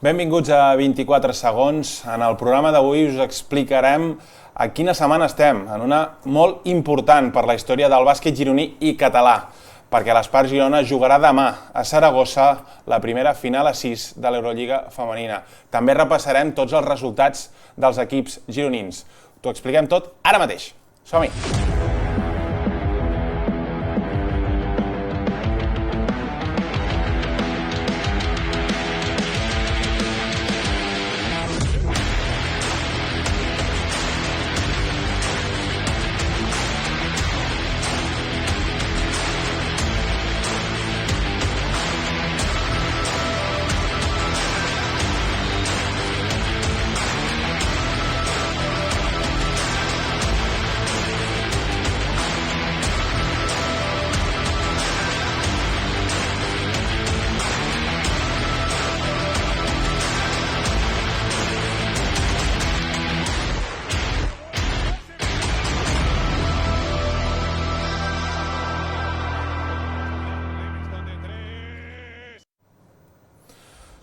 Benvinguts a 24 segons. En el programa d'avui us explicarem a quina setmana estem, en una molt important per la història del bàsquet gironí i català, perquè l'Espart Girona jugarà demà a Saragossa la primera final a 6 de l'Eurolliga femenina. També repassarem tots els resultats dels equips gironins. T'ho expliquem tot ara mateix. Som-hi!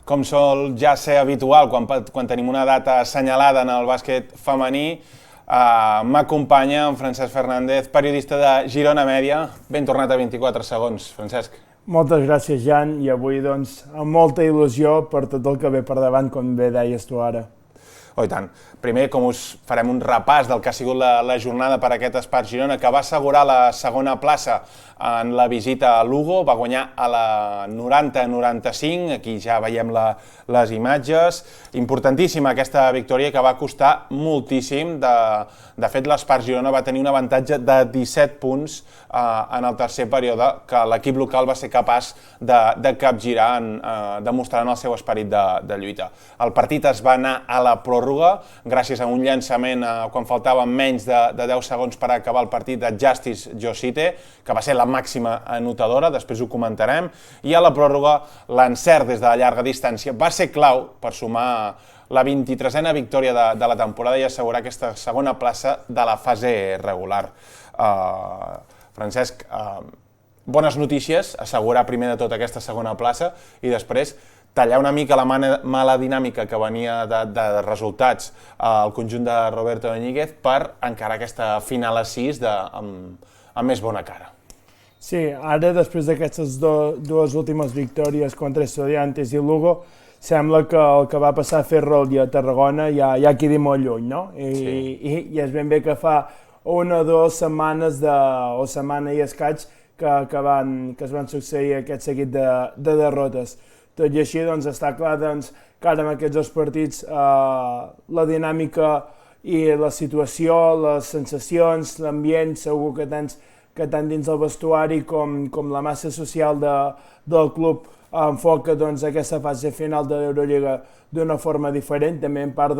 Com sol ja ser habitual, quan tenim una data assenyalada en el bàsquet femení, m'acompanya en Francesc Fernández, periodista de Girona Mèdia. Ben tornat a 24 segons, Francesc. Moltes gràcies, Jan, i avui, doncs, amb molta il·lusió per tot el que ve per davant, com bé deies tu ara. Oh, i tant. Primer, com us farem un repàs del que ha sigut la jornada per aquest Espart Girona, que va assegurar la segona plaça en la visita a Lugo, va guanyar a la 90-95, aquí ja veiem les imatges. Importantíssima aquesta victòria que va costar moltíssim. De fet, l'Espart Girona va tenir un avantatge de 17 punts en el tercer període, que l'equip local va ser capaç de capgirar, demostrant el seu esperit de lluita. El partit es va anar a la pròrroga, gràcies a un llançament quan faltaven menys de 10 segons per acabar el partit de Justice Josite, que va ser la màxima anotadora, després ho comentarem, i a la pròrroga l'encert des de la llarga distància va ser clau per sumar la 23a victòria de la temporada i assegurar aquesta segona plaça de la fase regular. Francesc, bones notícies, assegurar primer de tot aquesta segona plaça i després tallar una mica la mala dinàmica que venia de resultats al conjunt de Roberto Íñiguez per encarar aquesta final a 6 amb més bona cara. Sí, ara després d'aquestes dues últimes victòries contra Estudiantes i Lugo, sembla que el que va passar a Ferrol i a Tarragona ja quedi molt lluny, no? I és ben bé que fa una o dues setmanes o setmana i escaig que es van succeir aquest seguit de derrotes. Tot i així, doncs, està clar que ara en aquests dos partits la dinàmica i la situació, les sensacions, l'ambient, segur que tant dins del vestuari com la massa social del club enfoca aquesta fase final de l'Eurolliga d'una forma diferent, també en part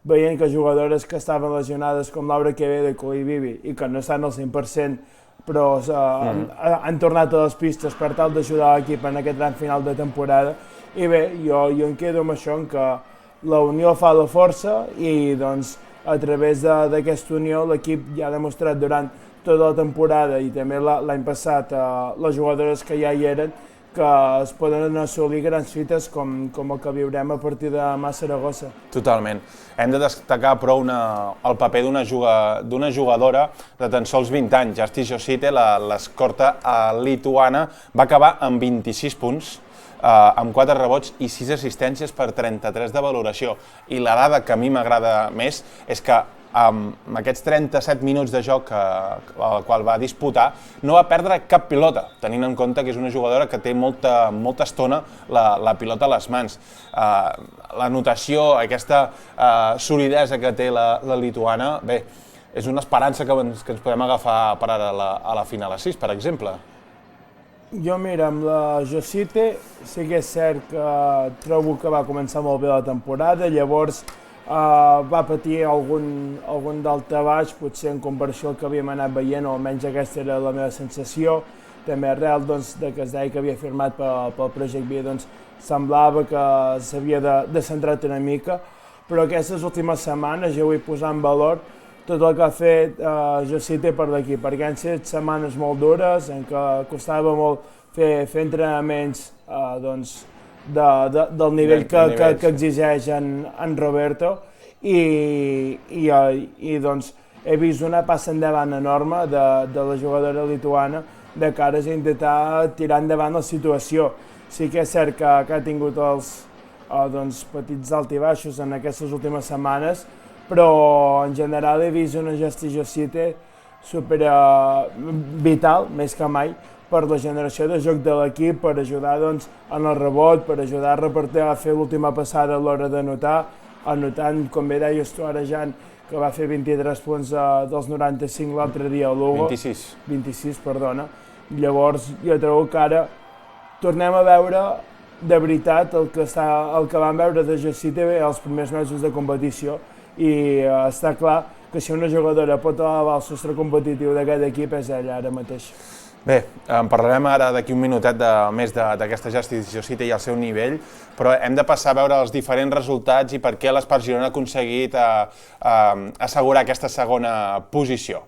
veient que jugadores que estaven lesionades com Laura Quevedo i Vivi i que no estan al 100%, però han tornat a les pistes per tal d'ajudar l'equip en aquest gran final de temporada. I bé, jo em quedo amb això, que la unió fa la força i a través d'aquesta unió l'equip ja ha demostrat durant tota la temporada i també l'any passat les jugadores que ja hi eren que es poden assolir grans fites com el que viurem a partir de demà a Saragossa. Totalment. Hem de destacar, però, el paper d'una jugadora de tan sols 20 anys. Justice Josite, l'escorta lituana, va acabar amb 26 punts, amb 4 rebots i 6 assistències per 33 de valoració. I la dada que a mi m'agrada més és que amb aquests 37 minuts de joc al qual va disputar, no va perdre cap pilota, tenint en compte que és una jugadora que té molta estona la pilota a les mans. La notació, aquesta solidesa que té la lituana, bé, és una esperança que ens podem agafar per ara a la final a 6, per exemple. Jo, mira, amb la Josite sí que és cert que trobo que va començar molt bé la temporada, llavors va patir algun daltabaix, potser en comparació al que havíem anat veient, o almenys aquesta era la meva sensació. També arrel de que es deia que havia firmat pel Project B, semblava que s'havia de centrar una mica, però aquestes últimes setmanes jo vull posar en valor tot el que ha fet Josite per l'equip, perquè han estat setmanes molt dures en què costava molt fer entrenaments del nivell que exigeix en Roberto i he vist una passa endavant enorme de la jugadora lituana de cara a intentar tirar endavant la situació. Sí que és cert que ha tingut els petits alts i baixos en aquestes últimes setmanes, però en general he vist una gestió Josite super vital, més que mai, per la generació de joc de l'equip, per ajudar en el rebot, per ajudar a repartir, a fer l'última passada a l'hora d'anotar, anotant, com bé deies tu ara, Jan, que va fer 23 punts dels 95 l'altre dia a Lugo. 26, perdona. Llavors, jo trobo que ara tornem a veure de veritat el que vam veure de Josite els primers mesos de competició i està clar que si una jugadora pot elevar el sostre competitiu d'aquest equip és ella ara mateix. Bé, en parlarem ara d'aquí un minutet més d'aquesta Josite i el seu nivell, però hem de passar a veure els diferents resultats i per què l'Espart Girona ha aconseguit assegurar aquesta segona posició.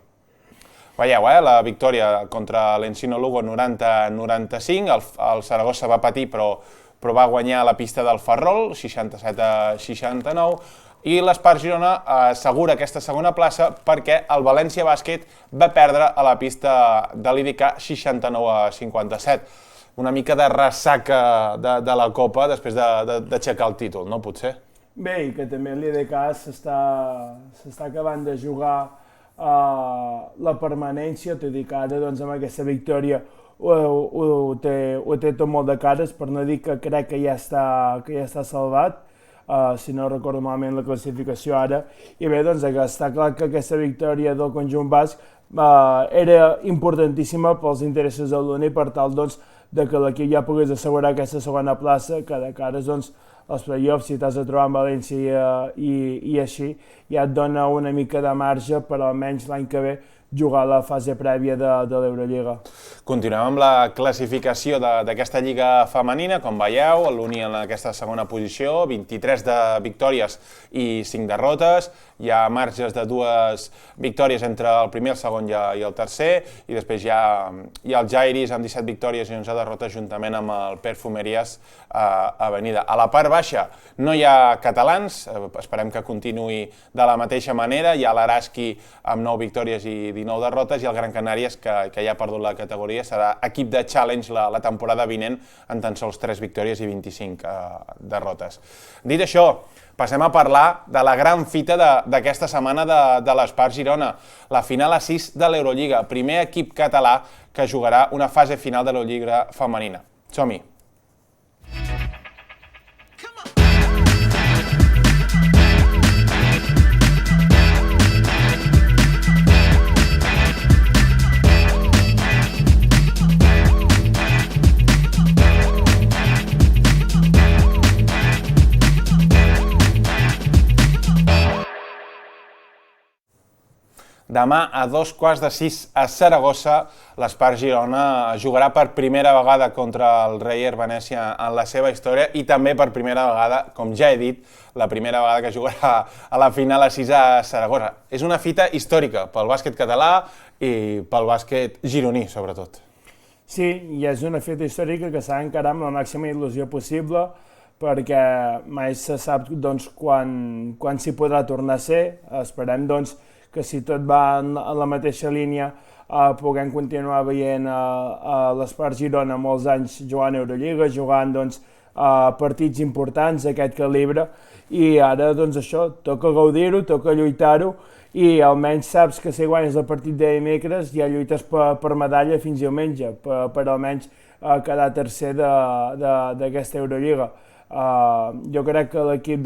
Veieu, la victòria contra l'Encino Lugo 90-95, el Saragossa va patir però va guanyar a la pista del Ferrol, 67-69, i l'Espart Girona assegura aquesta segona plaça perquè el València Bàsquet va perdre a la pista de l'IDK 69-57. Una mica de ressaca de la Copa després d'aixecar el títol, no, potser? Bé, i que també l'IDK s'està acabant de jugar la permanència, tot i que ara amb aquesta victòria ho té tot molt de cares, per no dir que crec que ja està salvat, si no recordo malament la classificació ara. I bé, està clar que aquesta victòria del conjunt basc era importantíssima pels interessos de l'UNI per tal que l'equip ja pogués assegurar aquesta segona plaça, que de cara als play-offs, si t'has de trobar amb València i així, ja et dona una mica de marge per almenys l'any que ve jugar a la fase prèvia de l'Eurolliga. Continuem amb la classificació d'aquesta lliga femenina. Com veieu, l'Uni en aquesta segona posició, 23 de victòries i 5 derrotes. Hi ha marges de 2 victòries entre el primer, el segon i el tercer, i després hi ha el Jairis amb 17 victòries i 11 derrotes juntament amb el Perfumeries Avenida. A la part baixa no hi ha catalans, esperem que continuï de la mateixa manera. Hi ha l'Araski amb 9 victòries i 19 derrotes, i el Gran Canàries, que ja ha perdut la categoria, serà equip de challenge la temporada vinent en tan sols 3 victòries i 25 derrotes. Dit això, passem a parlar de la gran fita d'aquesta setmana de l'Espart Girona, la final a 6 de l'Eurolliga, primer equip català que jugarà una fase final de l'Eurolliga femenina. Som-hi! Demà a 5:15 a Saragossa, l'Espart Girona jugarà per primera vegada contra el Reyer Venècia en la seva història i també per primera vegada, com ja he dit, la primera vegada que jugarà a la final a 6 a Saragossa. És una fita històrica pel bàsquet català i pel bàsquet gironí, sobretot. Sí, i és una fita històrica que s'ha d'encarar amb la màxima il·lusió possible, perquè mai se sap quan s'hi podrà tornar a ser. Esperem que si tot va en la mateixa línia puguem continuar veient a l'Espart Girona molts anys jugant a Eurolliga, jugant partits importants d'aquest calibre, i ara això, toca gaudir-ho, toca lluitar-ho, i almenys saps que si guanyes el partit de dimecres ja lluites per medalla fins diumenge, per almenys quedar tercer d'aquesta Eurolliga. Jo crec que l'equip,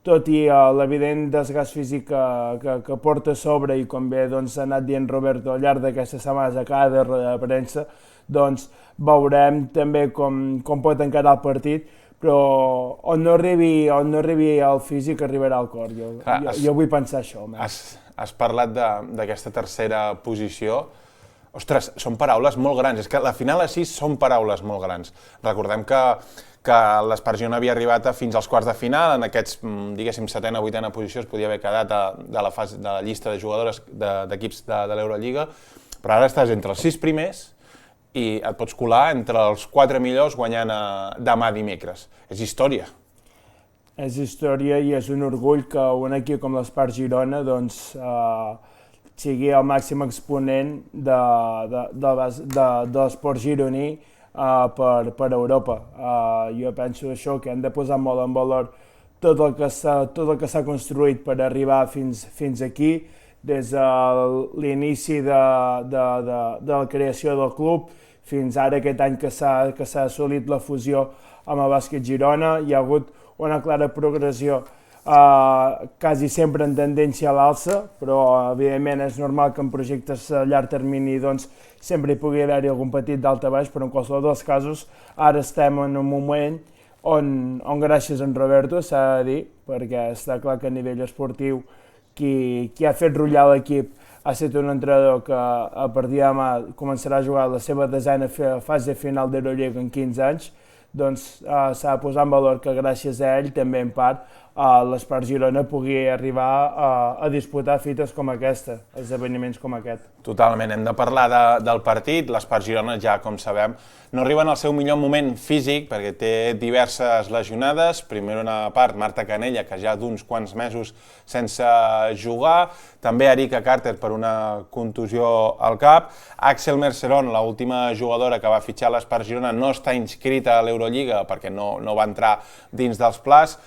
tot i l'evident desgast físic que porta a sobre, i com bé ha anat dient Roberto al llarg d'aquestes setmanes a cada roda de premsa, veurem també com pot encarar el partit, però on no arribi el físic arribarà al cor. Jo vull pensar això. Has parlat d'aquesta tercera posició. Ostres, són paraules molt grans. És que la final a 6 són paraules molt grans. Recordem que l'Espart Girona havia arribat fins als quarts de final, en aquests, diguéssim, setena o vuitena posició es podia haver quedat de la llista de jugadores d'equips de l'Eurolliga, però ara estàs entre els 6 primers i et pots colar entre els 4 millors guanyant demà dimecres. És història. És història i és un orgull que un equip com l'Espart Girona sigui el màxim exponent de l'esport gironí per Europa. Jo penso això, que hem de posar molt en valor tot el que s'ha construït per arribar fins aquí, des de l'inici de la creació del club fins ara aquest any que s'ha assolit la fusió amb el Bàsquet Girona. Hi ha hagut una clara progressió, quasi sempre en tendència a l'alça, però evidentment és normal que en projectes a llarg termini sempre hi pugui haver-hi algun petit d'alta baix, però en qualsevol dels casos ara estem en un moment on gràcies a en Roberto, s'ha de dir, perquè està clar que a nivell esportiu qui ha fet rutllar l'equip ha estat un entrenador que a partir de demà començarà a jugar la seva desena fase final d'Eurolliga en 15 anys, doncs s'ha de posar en valor que gràcies a ell també en part l'Espart Girona pugui arribar a disputar fites com aquesta, esdeveniments com aquest. Totalment, hem de parlar del partit. L'Espart Girona ja, com sabem, no arriba en el seu millor moment físic perquè té diverses lesionades. Primer una part, Marta Canella, que ja d'uns quants mesos sense jugar. També Erika Carter per una contusió al cap. Axel Merceron, l'última jugadora que va fitxar l'Espart Girona, no està inscrita a l'Eurolliga perquè no va entrar dins dels plans.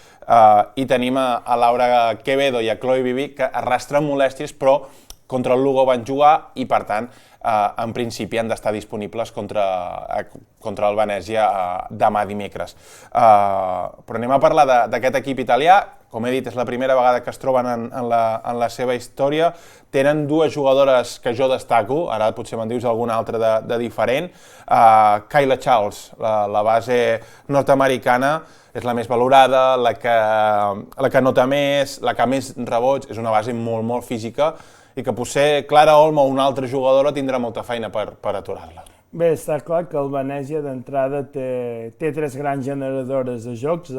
I tenim a Laura Quevedo i a Chloe Vivi que arrastren molèsties, però contra el Lugo van jugar i, per tant, en principi han d'estar disponibles contra el Venècia demà dimecres. Però anem a parlar d'aquest equip italià. Com he dit, és la primera vegada que es troben en la seva història. Tenen dues jugadores que jo destaco, ara potser me'n dius alguna altra de diferent. Kyla Charles, la base nord-americana, és la més valorada, la que anota més, la que més rebots, és una base molt, molt física i que potser Clara Olmo o una altra jugadora tindrà molta feina per aturar-la. Bé, està clar que el Venècia d'entrada té tres grans generadores de jocs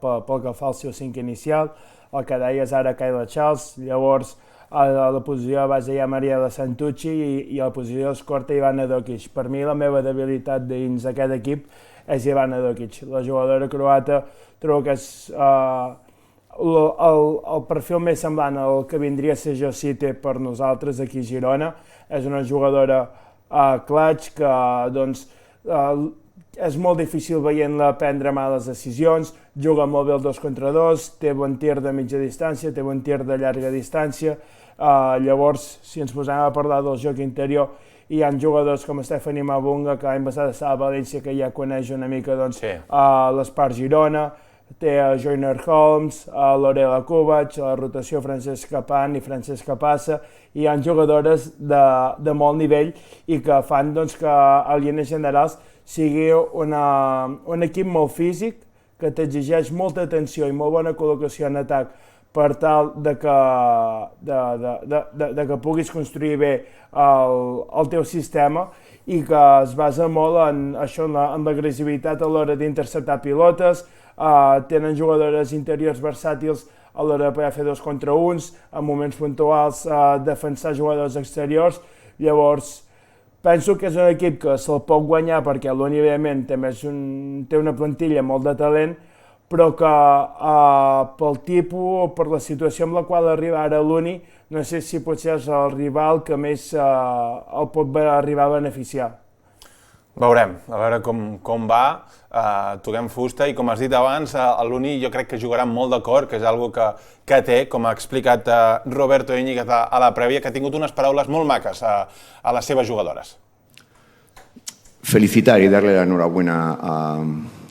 pel que fa al seu 5 inicial, el que deies ara Kyla Charles, llavors a la posició de base hi ha Maria de Santucci i a la posició d'escorta Ivana Dokic. Per mi la meva debilitat dins d'aquest equip és Ivana Dokic. La jugadora croata trobo que és el perfil més semblant al que vindria a ser Josite per nosaltres aquí a Girona. És una jugadora clutch que és molt difícil veient-la prendre males decisions, juga molt bé el 2 contra 2, té bon tir de mitja distància, té bon tir de llarga distància. Llavors, si ens posem a parlar del joc interior, hi ha jugadors com Stephanie Mabunga, que l'any passat estava a València, que ja coneix una mica l'Espart Girona, té a Joyner Holmes, a Lorela Kovac, a la rotació Francesca Pan i Francesca Passa, i hi ha jugadores de molt nivell i que fan que a línies generals sigui un equip molt físic, que t'exigeix molta atenció i molt bona col·locació en atac per tal de que puguis construir bé el teu sistema i que es basa molt en l'agressivitat a l'hora d'interceptar pilotes. Tenen jugadores interiors versàtils a l'hora de poder fer 2 contra 1, en moments puntuals defensar jugadors exteriors. Llavors, penso que és un equip que se'l pot guanyar perquè l'Uni, evidentment, té una plantilla molt de talent, però que pel tipus o per la situació amb la qual arriba ara l'Uni, no sé si potser és el rival que més el pot arribar a beneficiar. Veurem, a veure com va, toquem fusta i com has dit abans, l'Uni jo crec que jugarà molt d'acord, que és una que té, com ha explicat Roberto Íñiguez a la prèvia, que ha tingut unes paraules molt maques a les seves jugadores. Felicitar y darle la enhorabuena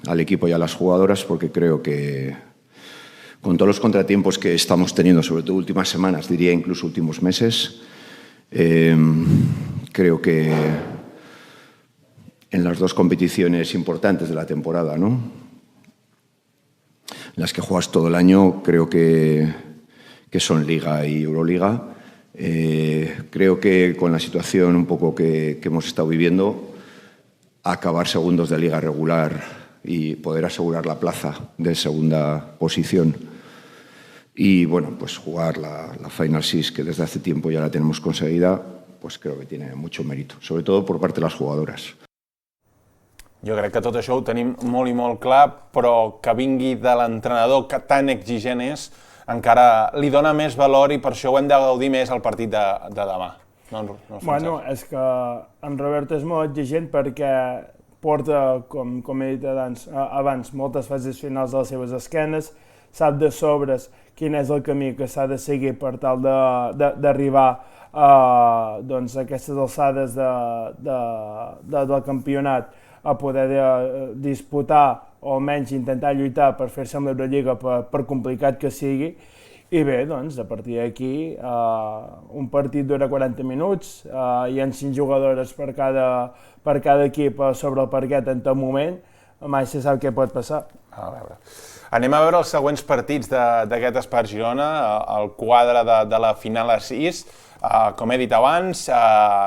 al equipo y a las jugadoras porque creo que con todos los contratiempos que estamos teniendo, sobre todo últimas semanas, diría incluso últimos meses, creo que en las 2 competiciones importantes de la temporada, ¿no? las que juegas todo el año, creo que son Liga y Euroliga. Creo que con la situación un poco que hemos estado viviendo, acabar segundos de Liga regular y poder asegurar la plaza de segunda posición y bueno, pues jugar la Final Six, que desde hace tiempo ya la tenemos conseguida, pues creo que tiene mucho mérito, sobre todo por parte de las jugadoras. Jo crec que tot això ho tenim molt i molt clar, però que vingui de l'entrenador que tan exigent és, encara li dona més valor i per això ho hem de gaudir més al partit de demà. Bueno, és que en Roberto és molt exigent perquè porta, com he dit abans, moltes fases finals de les seves esquenes, sap de sobres quin és el camí que s'ha de seguir per tal d'arribar a aquestes alçades del campionat, a poder disputar o almenys intentar lluitar per fer-se amb l'Eurolliga per complicat que sigui. I bé, doncs, a partir d'aquí, un partit dura 40 minuts, hi ha 5 jugadores per cada equip sobre el parquet en tot moment, mai se sap què pot passar. A veure. Anem a veure els següents partits d'aquest Espart Girona, el quadre de la final a 6. Com he dit abans,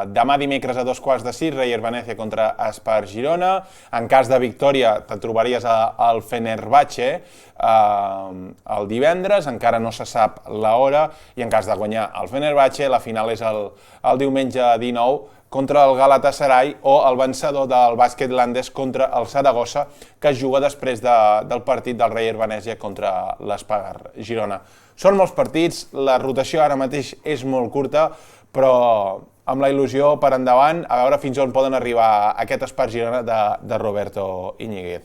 demà dimecres a 5:15, Reyer Venècia contra Espart Girona. En cas de victòria te trobaries al Fenerbahçe el divendres, encara no se sap l'hora, i en cas de guanyar el Fenerbahçe, la final és el diumenge 19 contra el Galatasaray o el vencedor del bàsquet landès contra el Saragossa, que es juga després del partit del Reyer Venècia contra l'Espart Girona. Són molts partits, la rotació ara mateix és molt curta, però amb la il·lusió per endavant, a veure fins on poden arribar aquest Espart Girona de Roberto Íñiguez.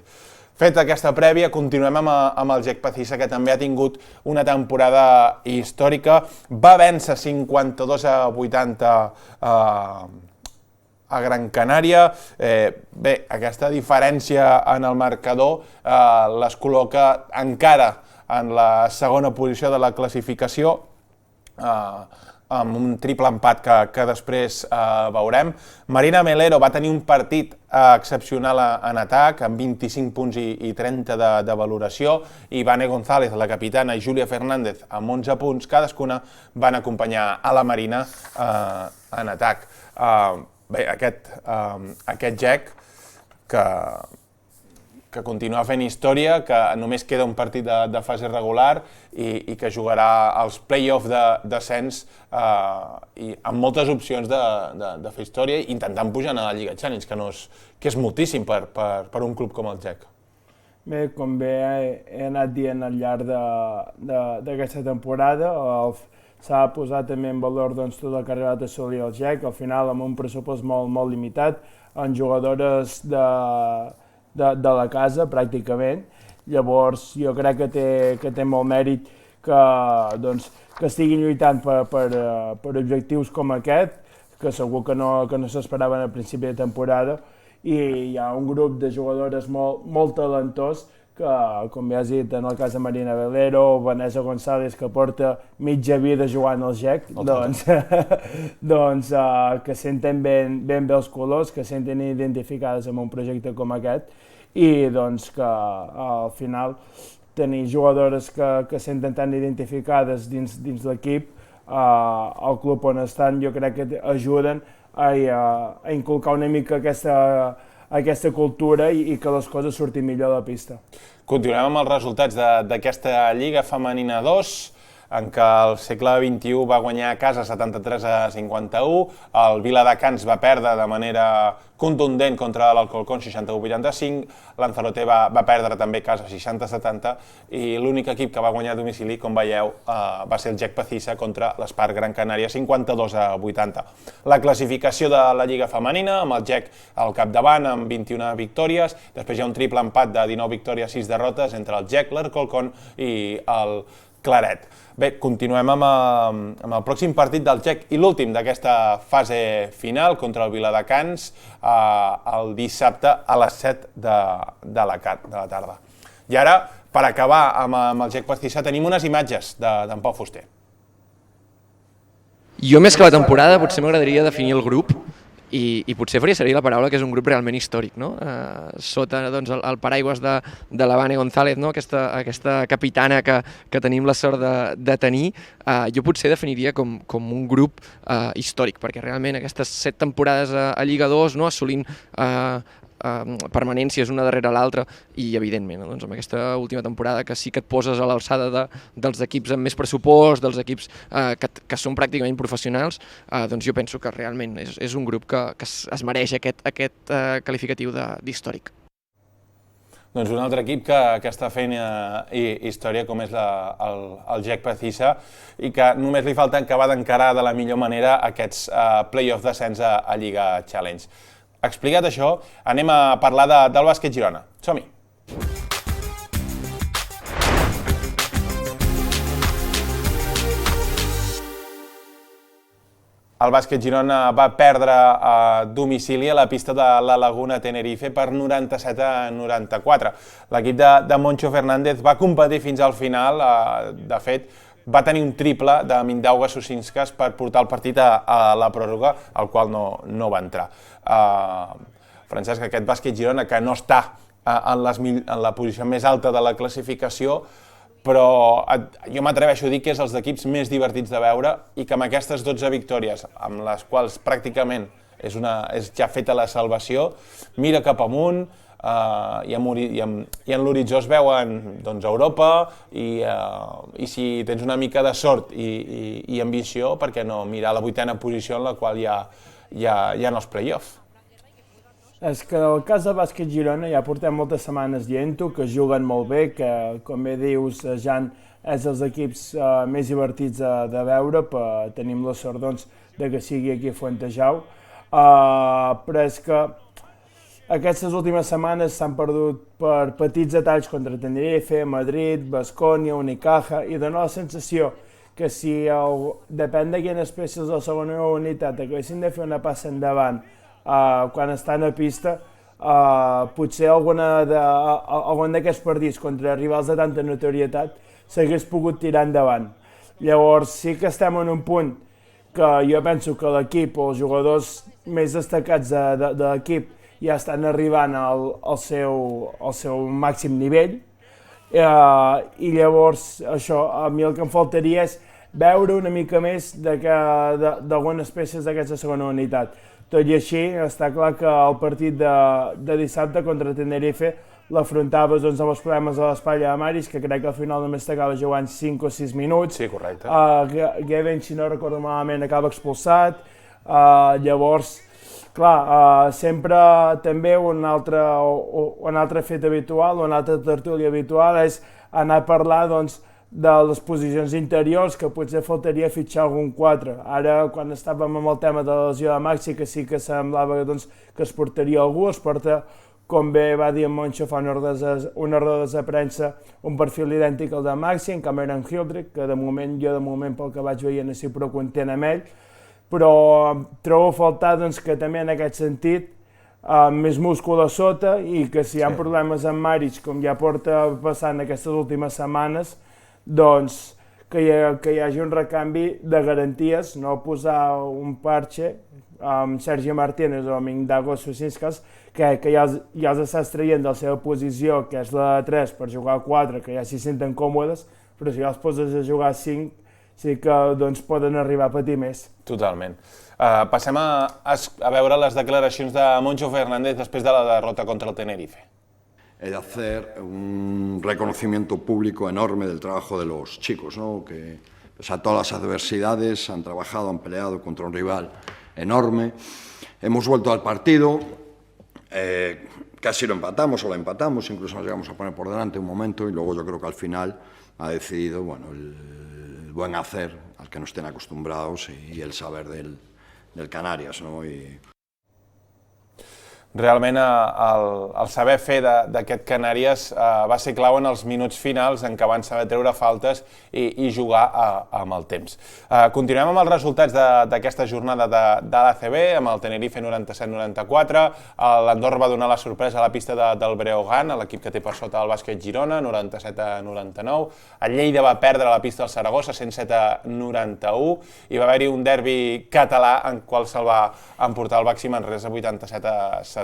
Feta aquesta prèvia, continuem amb el Jack Pacissa, que també ha tingut una temporada històrica. Va vèncer 52-80 a Gran Canària. Bé, aquesta diferència en el marcador les col·loca encara en la segona posició de la classificació, amb un triple empat que després veurem. Marina Melero va tenir un partit excepcional en atac, amb 25 punts i 30 de valoració, i Vane González, la capitana, i Júlia Fernández, amb 11 punts cadascuna, van acompanyar a la Marina en atac. Bé, aquest Jack que continua fent història, que només queda un partit de fase regular i que jugarà als play-off d'ascens i amb moltes opcions de fer història i intentant pujar a la Lliga Challenge, que és moltíssim per un club com el Jack. Bé, com bé he anat dient al llarg d'aquesta temporada, s'ha posat també en valor tot el que ha arribat a assolir el Jack, al final amb un pressupost molt limitat, amb jugadores de la casa, pràcticament. Llavors, jo crec que té molt mèrit que estiguin lluitant per objectius com aquest, que segur que no s'esperaven a principi de temporada, i hi ha un grup de jugadores molt talentós que, com ja has dit, en el cas de Marina Melero o Vanessa González, que porta mitja vida jugant al Jack, que senten ben bé els colors, que senten identificades amb un projecte com aquest, i que al final tenir jugadores que senten tan identificades dins l'equip, al club on estan, jo crec que ajuden a inculcar una mica aquesta cultura i que les coses surtin millor a la pista. Continuem amb els resultats d'aquesta Lliga Femenina 2, en què el segle XXI va guanyar a casa 73-51, el Viladecans va perdre de manera contundent contra l'Alcorcón 61-85, Lanzarote va perdre també a casa 60-70 i l'únic equip que va guanyar a domicili, com veieu, va ser el Jack Pacissa contra l'Espart Gran Canària 52-80. La classificació de la Lliga Femenina, amb el Jack al capdavant amb 21 victòries, després hi ha un triple empat de 19 victòries, 6 derrotes entre el Jack, l'Alcorcón i el Claret. Bé, continuem amb el pròxim partit del Jack i l'últim d'aquesta fase final contra el Viladecans el dissabte a les 7 de la tarda. I ara, per acabar amb el Jack Pacissa, tenim unes imatges d'en Pau Fuster. Jo, més que la temporada, potser m'agradaria definir el grup. i potser faria servir la paraula que és un grup realment històric, no? Sota doncs, el paraigües de la Vane González, no? Aquesta capitana que tenim la sort de tenir, jo potser definiria com un grup històric, perquè realment aquestes 7 temporades a Lliga 2, no? Assolint permanències una darrere l'altra i evidentment doncs, amb aquesta última temporada que sí que et poses a l'alçada dels equips amb més pressupost, dels equips que són pràcticament professionals, doncs jo penso que realment és un grup que es mereix aquest qualificatiu d'històric. Doncs un altre equip que està fent història com és el Jack Precisa i que només li falta acabar d'encarar de la millor manera aquests play-off d'ascens a Lliga Challenge. Explicat això, anem a parlar del bàsquet Girona. Som-hi! El bàsquet Girona va perdre a domicili a la pista de la Laguna Tenerife per 97-94. L'equip de Moncho Fernández va competir fins al final, de fet, va tenir un triple de Mindaugas Susinskas per portar el partit a la pròrroga, al qual no va entrar. Francesc, aquest bàsquet Girona, que no està en la posició més alta de la classificació, però jo m'atreveixo a dir que és els equips més divertits de veure i que amb aquestes 12 victòries, amb les quals pràcticament és ja feta la salvació, mira cap amunt, i en l'horitzó es veuen Europa i si tens una mica de sort i ambició, per què no mirar la 8a posició en la qual hi ha els play-offs. És que el cas de bàsquet Girona ja portem moltes setmanes dient-ho, que juguen molt bé, que com bé dius, Jan, és dels equips més divertits de veure, tenim la sort de que sigui aquí a Fuentejau, però és que aquestes últimes setmanes s'han perdut per petits detalls contra Tenerife, Madrid, Baskonia, Unicaja, i dona la sensació que si depèn de quines peces de la segona unitat haguessin de fer una passa endavant quan estan a pista, potser algun d'aquests partits contra rivals de tanta notorietat s'hagués pogut tirar endavant. Llavors sí que estem en un punt que jo penso que l'equip o els jugadors més destacats de l'equip ja estan arribant al seu màxim nivell i llavors això, a mi el que em faltaria és veure una mica més d'algunes peces d'aquesta segona unitat. Tot i així, està clar que el partit de dissabte contra Tenerife l'afrontaves amb els problemes de l'espatlla de Maris, que crec que al final només t'acaba jugant 5 o 6 minuts. Sí, correcte. Gavin, si no recordo malament, acaba expulsat. Llavors, clar, sempre també un altre fet habitual, una altra tertúlia habitual és anar a parlar de les posicions interiors, que potser faltaria fitxar algun 4. Ara, quan estàvem amb el tema de la lesió de Maxi, que sí que semblava que es portaria algú, es porta, com bé va dir en Moncho fa unes rodes de premsa, un perfil idèntic al de Maxi, en Cameron Hildreth, que jo de moment pel que vaig veient estic prou content amb ell, però trobo a faltar que també en aquest sentit més múscul a sota i que si hi ha problemes amb Maric, com ja porta passant aquestes últimes setmanes, doncs que hi hagi un recanvi de garanties, no posar un parche amb Sergi Martínez o amb Mindaugas Susinskas, que ja els estàs traient de la seva posició, que és la de 3, per jugar a 4, que ja s'hi senten còmodes, però si ja els poses a jugar a 5, sí que poden arribar a patir més. Totalment. Passem a veure les declaracions de Moncho Fernández després de la derrota contra el Tenerife. He de hacer un reconocimiento público enorme del trabajo de los chicos, ¿no? Que pese a todas las adversidades han trabajado, han peleado contra un rival enorme. Hemos vuelto al partido, casi lo empatamos o lo empatamos, incluso nos llegamos a poner por delante un momento y luego yo creo que al final ha decidido el buen hacer al que nos estén acostumbrados y el saber del Canarias, ¿no? realment el saber fer d'aquest Canàries va ser clau en els minuts finals en què van saber treure faltes i jugar amb el temps. Continuem amb els resultats d'aquesta jornada de l'ACB, amb el Tenerife 97-94, l'Andorra va donar la sorpresa a la pista del Breogán, l'equip que té per sota el bàsquet Girona, 97-99, el Lleida va perdre a la pista del Saragossa, 107-91, i va haver-hi un derbi català en qual se'l va emportar el Baxi Manresa 87-77,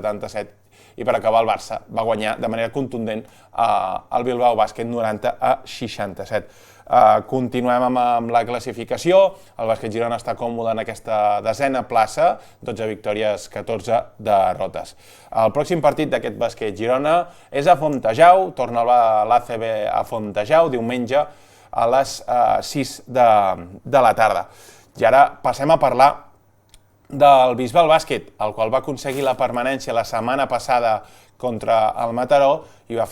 i per acabar el Barça va guanyar de manera contundent el Bilbao Bàsquet 90-67. Continuem amb la classificació. El Bàsquet Girona està còmode en aquesta 10a plaça, 12 victòries, 14 derrotes. El pròxim partit d'aquest Bàsquet Girona és a Fontejau, torna l'ACB a Fontejau, diumenge a les 6 de la tarda. I ara passem a parlar del Bisbal Bàsquet, el qual va aconseguir la permanència la setmana passada contra el Mataró i va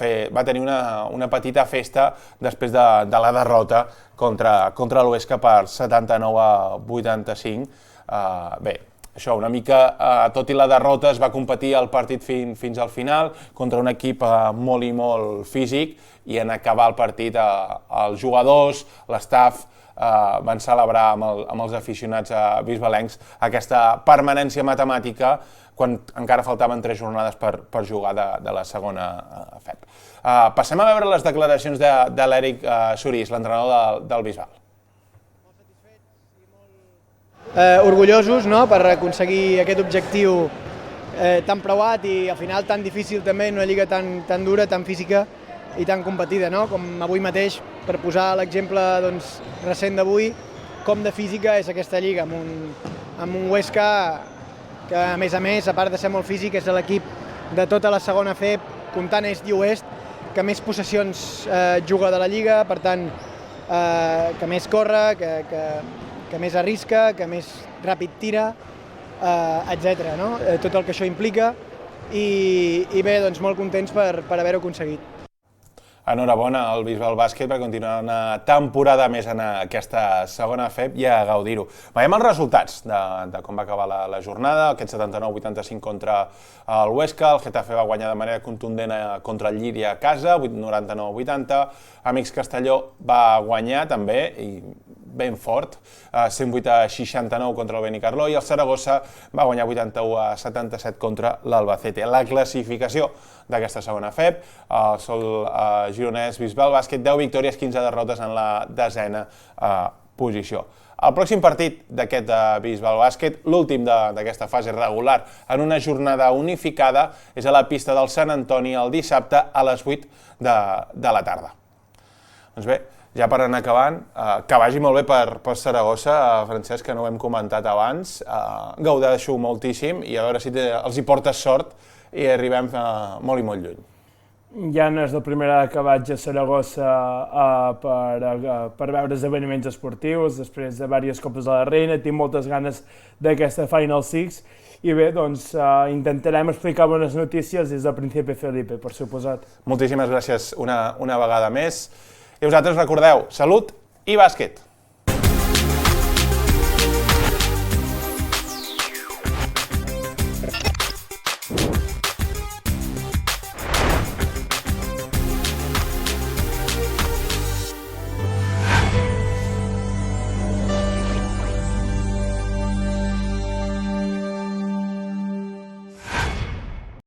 tenir una petita festa després de la derrota contra l'Huesca per 79-85. Bé, això una mica, tot i la derrota, es va competir el partit fins al final contra un equip molt i molt físic, i en acabar el partit els jugadors, l'estaf, van celebrar amb els aficionats bisbalencs aquesta permanència matemàtica quan encara faltaven 3 jornades per jugar de la segona FEP. Passem a veure les declaracions de l'Eric Sorís, l'entrenador del Bisbal. Orgullosos per aconseguir aquest objectiu tan preuat i al final tan difícil també en una lliga tan dura, tan física i tan competida, com avui mateix, per posar l'exemple recent d'avui, com de física és aquesta lliga, amb un Huesca que, a més, a part de ser molt físic, és l'equip de tota la segona FEP, comptant est i oest, que més possessions juga de la lliga, per tant, que més corre, que més arrisca, que més ràpid tira, etc. Tot el que això implica, i bé, molt contents per haver-ho aconseguit. Enhorabona al Bisbal Bàsquet per continuar una temporada més en aquesta segona FEP i a gaudir-ho. Veiem els resultats de com va acabar la jornada, aquest 79-85 contra el Huesca, el Getafe va guanyar de manera contundent contra el Llíria a casa, 99-80, Amics Castelló va guanyar també, i ben fort, 108-69 contra el Benicarló, i el Saragossa va guanyar 81-77 contra l'Albacete. La classificació d'aquesta segona FEP, el Sol Gironès Bisbal Bàsquet, 10 victòries, 15 derrotes en la 10a posició. El pròxim partit d'aquest Bisbal Bàsquet, l'últim d'aquesta fase regular, en una jornada unificada, és a la pista del Sant Antoni el dissabte a les 8 de la tarda. Doncs bé, ja per anar acabant, que vagi molt bé per Saragossa, Francesc, que no ho hem comentat abans, gaudeixo moltíssim i a veure si els hi portes sort i arribem molt i molt lluny. Ja no és el primer que vaig a Saragossa per veure esdeveniments esportius, després de diverses Copes de la Reina, tinc moltes ganes d'aquesta Final Six i bé, doncs intentarem explicar bones notícies des del Príncipe Felipe, per suposat. Moltíssimes gràcies una vegada més. I vosaltres recordeu, salut i bàsquet!